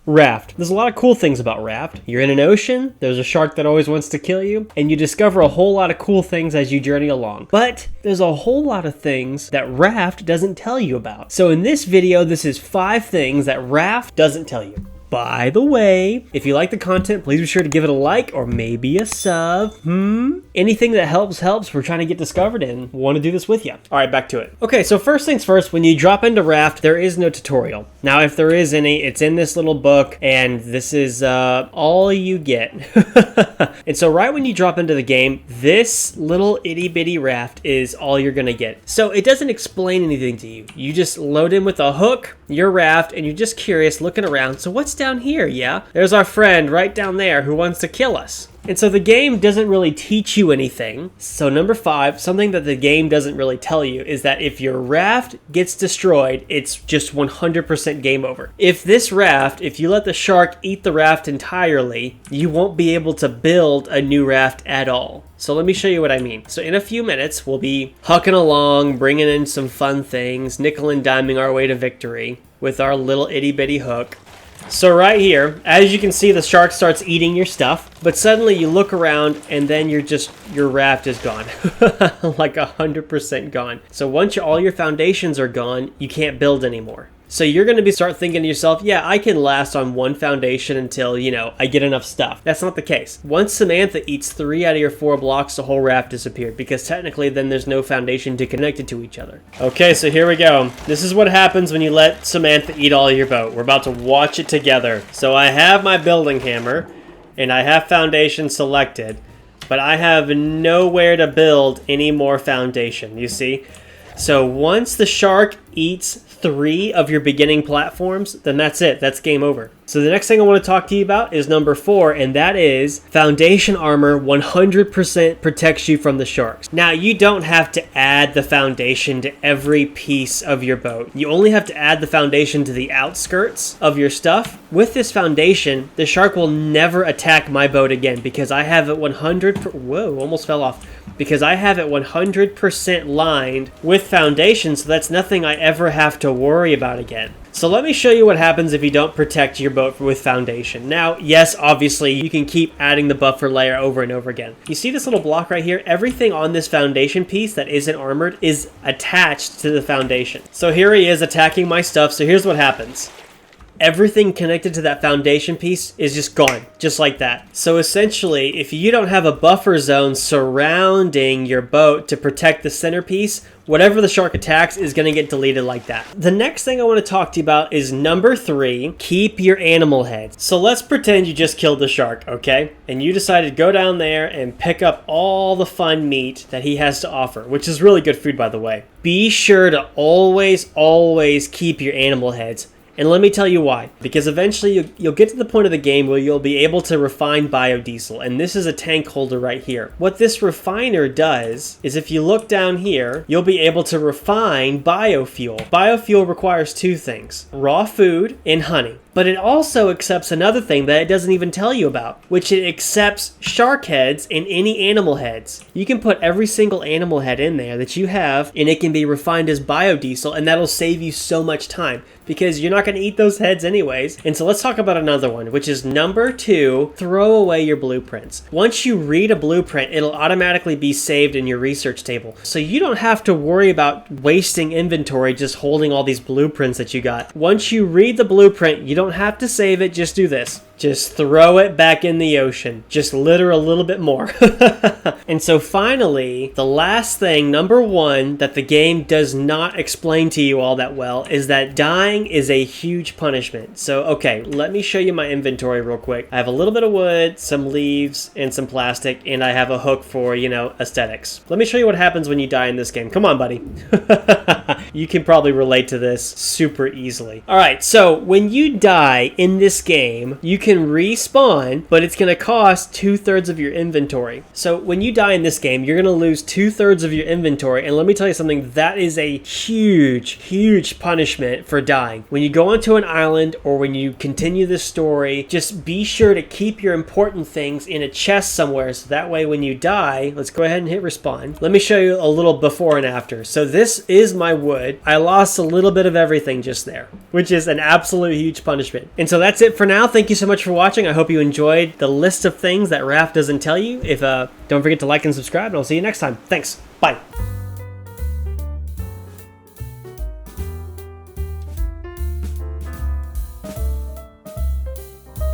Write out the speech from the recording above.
Raft. There's a lot of cool things about Raft. You're in an ocean, there's a shark that always wants to kill you, and you discover a whole lot of cool things as you journey along. But there's a whole lot of things that Raft doesn't tell you about. So in this video, this is 5 things that Raft doesn't tell you. By the way, if you like the content, please be sure to give it a like or maybe a sub. Anything that helps. We're trying to get discovered and want to do this with you. All right, back to it. Okay, so first things first, when you drop into Raft, there is no tutorial. Now, if there is any, it's in this little book, and this is all you get. And so right when you drop into the game, this little itty bitty raft is all you're gonna get. So it doesn't explain anything to you. You just load in with a hook, your raft, and you're just curious, looking around. So what's down here? Yeah, there's our friend right down there who wants to kill us. And so the game doesn't really teach you anything. So number 5, something that the game doesn't really tell you is that if your raft gets destroyed, it's just 100% game over. If you let the shark eat the raft entirely, you won't be able to build a new raft at all. So let me show you what I mean. So in a few minutes, we'll be hucking along, bringing in some fun things, nickel and diming our way to victory with our little itty bitty hook. So right here, as you can see, the shark starts eating your stuff, but suddenly you look around and then your raft is gone. Like 100% gone. So once all your foundations are gone, you can't build anymore. So you're going to start thinking to yourself, yeah, I can last on one foundation until, I get enough stuff. That's not the case. Once Samantha eats 3 out of your 4 blocks, the whole raft disappeared, because technically then there's no foundation to connect it to each other. Okay, so here we go. This is what happens when you let Samantha eat all your boat. We're about to watch it together. So I have my building hammer, and I have foundation selected, but I have nowhere to build any more foundation, you see? So once the shark eats 3 of your beginning platforms, then that's it. That's game over. So the next thing I want to talk to you about is number 4, and that is foundation armor 100% protects you from the sharks. Now, you don't have to add the foundation to every piece of your boat. You only have to add the foundation to the outskirts of your stuff. With this foundation, the shark will never attack my boat again because I have it 100%. Almost fell off. Because I have it 100% lined with foundation, so that's nothing I ever have to worry about again. So let me show you what happens if you don't protect your boat with foundation. Now, yes, obviously, you can keep adding the buffer layer over and over again. You see this little block right here? Everything on this foundation piece that isn't armored is attached to the foundation. So here he is attacking my stuff, so here's what happens. Everything connected to that foundation piece is just gone, just like that. So essentially, if you don't have a buffer zone surrounding your boat to protect the centerpiece, whatever the shark attacks is going to get deleted like that. The next thing I want to talk to you about is number 3, keep your animal heads. So let's pretend you just killed the shark, okay? And you decided to go down there and pick up all the fun meat that he has to offer, which is really good food, by the way. Be sure to always keep your animal heads. And let me tell you why. Because eventually you'll get to the point of the game where you'll be able to refine biodiesel. And this is a tank holder right here. What this refiner does is if you look down here, you'll be able to refine biofuel. Biofuel requires 2 things: raw food and honey. But it also accepts another thing that it doesn't even tell you about, which it accepts shark heads and any animal heads. You can put every single animal head in there that you have, and it can be refined as biodiesel, and that'll save you so much time, because you're not going to eat those heads anyways. And so let's talk about another one, which is number 2, throw away your blueprints. Once you read a blueprint, it'll automatically be saved in your research table. So you don't have to worry about wasting inventory just holding all these blueprints that you got. Once you read the blueprint, you don't have to save it, just do this. Just throw it back in the ocean. Just litter a little bit more. And so finally, the last thing, number 1, that the game does not explain to you all that well is that dying is a huge punishment. So, okay, let me show you my inventory real quick. I have a little bit of wood, some leaves, and some plastic, and I have a hook for, aesthetics. Let me show you what happens when you die in this game. Come on, buddy. You can probably relate to this super easily. All right, so when you die in this game, you can respawn, but it's going to cost 2/3 of your inventory. So when you die in this game, you're going to lose 2/3 of your inventory. And let me tell you something, that is a huge punishment for dying. When you go onto an island or when you continue this story, just be sure to keep your important things in a chest somewhere, so that way when you die, let's go ahead and hit respawn. Let me show you a little before and after. So this is my wood. I lost a little bit of everything just there, which is an absolute huge punishment. And so that's it for now. Thank you so much for watching. I hope you enjoyed the list of things that Raft doesn't tell you. Don't forget to like and subscribe, and I'll see you next time. Thanks. Bye.